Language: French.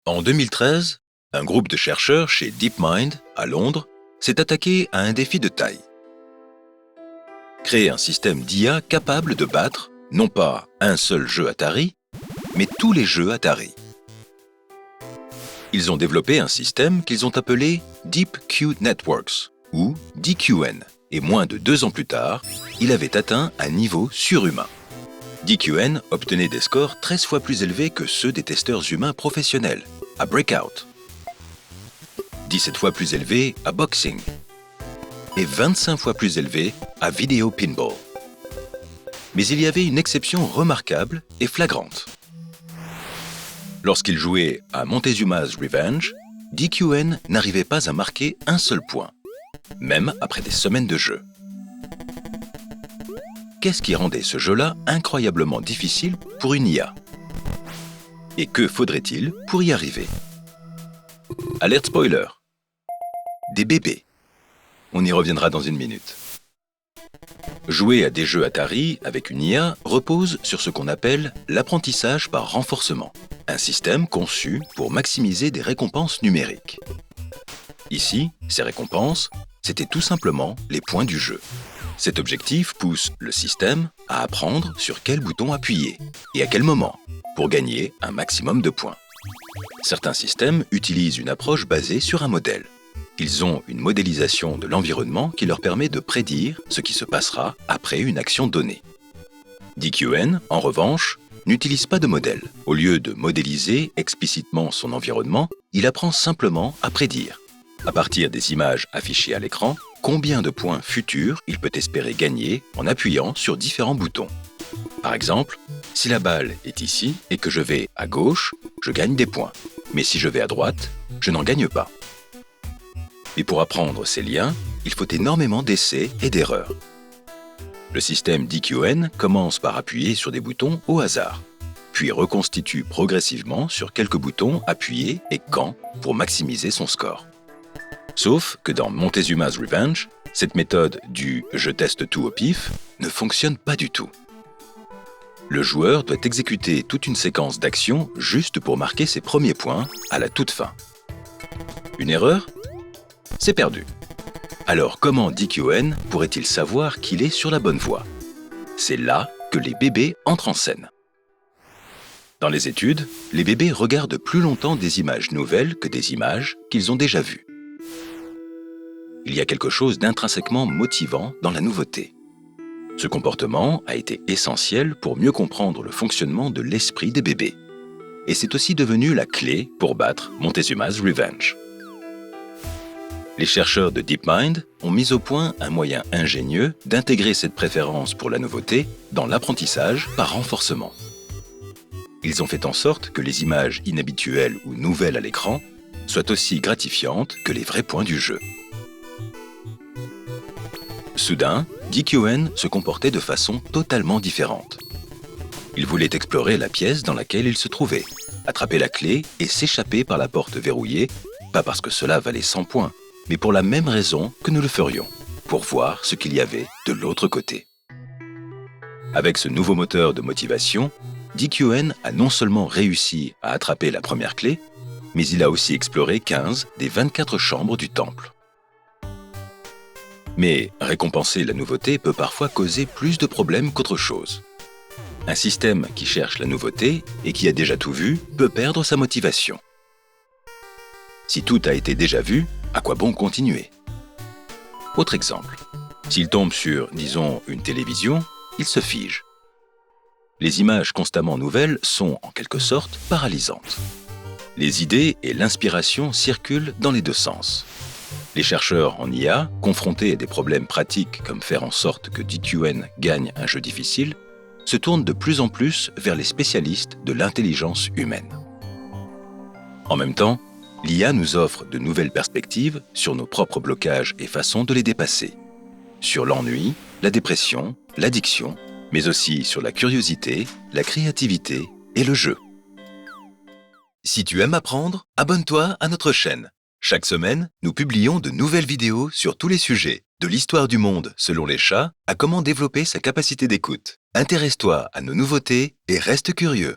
En 2013, un groupe de chercheurs chez DeepMind, à Londres, s'est attaqué à un défi de taille. Créer un système d'IA capable de battre, non pas un seul jeu Atari, mais tous les jeux Atari. Ils ont développé un système qu'ils ont appelé DeepQ Networks, ou DQN, et moins de 2 ans plus tard, il avait atteint un niveau surhumain. DQN obtenait des scores 13 fois plus élevés que ceux des testeurs humains professionnels, à Breakout, 17 fois plus élevés à Boxing, et 25 fois plus élevés à Video Pinball. Mais il y avait une exception remarquable et flagrante. Lorsqu'il jouait à Montezuma's Revenge, DQN n'arrivait pas à marquer un seul point, même après des semaines de jeu. Qu'est-ce qui rendait ce jeu-là incroyablement difficile pour une IA? Et que faudrait-il pour y arriver? Alerte spoiler. Des bébés. On y reviendra dans une minute. Jouer à des jeux Atari avec une IA repose sur ce qu'on appelle l'apprentissage par renforcement, un système conçu pour maximiser des récompenses numériques. Ici, ces récompenses, c'était tout simplement les points du jeu. Cet objectif pousse le système à apprendre sur quel bouton appuyer et à quel moment pour gagner un maximum de points. Certains systèmes utilisent une approche basée sur un modèle. Ils ont une modélisation de l'environnement qui leur permet de prédire ce qui se passera après une action donnée. DQN, en revanche, n'utilise pas de modèle. Au lieu de modéliser explicitement son environnement, il apprend simplement à prédire, à partir des images affichées à l'écran, combien de points futurs il peut espérer gagner en appuyant sur différents boutons. Par exemple, si la balle est ici et que je vais à gauche, je gagne des points. Mais si je vais à droite, je n'en gagne pas. Et pour apprendre ces liens, il faut énormément d'essais et d'erreurs. Le système DQN commence par appuyer sur des boutons au hasard, puis reconstitue progressivement sur quelques boutons appuyés et quand pour maximiser son score. Sauf que dans Montezuma's Revenge, cette méthode du « je teste tout au pif » ne fonctionne pas du tout. Le joueur doit exécuter toute une séquence d'actions juste pour marquer ses premiers points à la toute fin. Une erreur? C'est perdu. Alors comment DQN pourrait-il savoir qu'il est sur la bonne voie? C'est là que les bébés entrent en scène. Dans les études, les bébés regardent plus longtemps des images nouvelles que des images qu'ils ont déjà vues. Il y a quelque chose d'intrinsèquement motivant dans la nouveauté. Ce comportement a été essentiel pour mieux comprendre le fonctionnement de l'esprit des bébés. Et c'est aussi devenu la clé pour battre Montezuma's Revenge. Les chercheurs de DeepMind ont mis au point un moyen ingénieux d'intégrer cette préférence pour la nouveauté dans l'apprentissage par renforcement. Ils ont fait en sorte que les images inhabituelles ou nouvelles à l'écran soient aussi gratifiantes que les vrais points du jeu. Soudain, DQN se comportait de façon totalement différente. Il voulait explorer la pièce dans laquelle il se trouvait, attraper la clé et s'échapper par la porte verrouillée, pas parce que cela valait 100 points, mais pour la même raison que nous le ferions, pour voir ce qu'il y avait de l'autre côté. Avec ce nouveau moteur de motivation, DQN a non seulement réussi à attraper la première clé, mais il a aussi exploré 15 des 24 chambres du temple. Mais récompenser la nouveauté peut parfois causer plus de problèmes qu'autre chose. Un système qui cherche la nouveauté et qui a déjà tout vu peut perdre sa motivation. Si tout a été déjà vu, à quoi bon continuer? Autre exemple, s'il tombe sur, disons, une télévision, il se fige. Les images constamment nouvelles sont, en quelque sorte, paralysantes. Les idées et l'inspiration circulent dans les deux sens. Les chercheurs en IA, confrontés à des problèmes pratiques comme faire en sorte que DQN gagne un jeu difficile, se tournent de plus en plus vers les spécialistes de l'intelligence humaine. En même temps, l'IA nous offre de nouvelles perspectives sur nos propres blocages et façons de les dépasser. Sur l'ennui, la dépression, l'addiction, mais aussi sur la curiosité, la créativité et le jeu. Si tu aimes apprendre, abonne-toi à notre chaîne. Chaque semaine, nous publions de nouvelles vidéos sur tous les sujets, de l'histoire du monde selon les chats à comment développer sa capacité d'écoute. Intéresse-toi à nos nouveautés et reste curieux.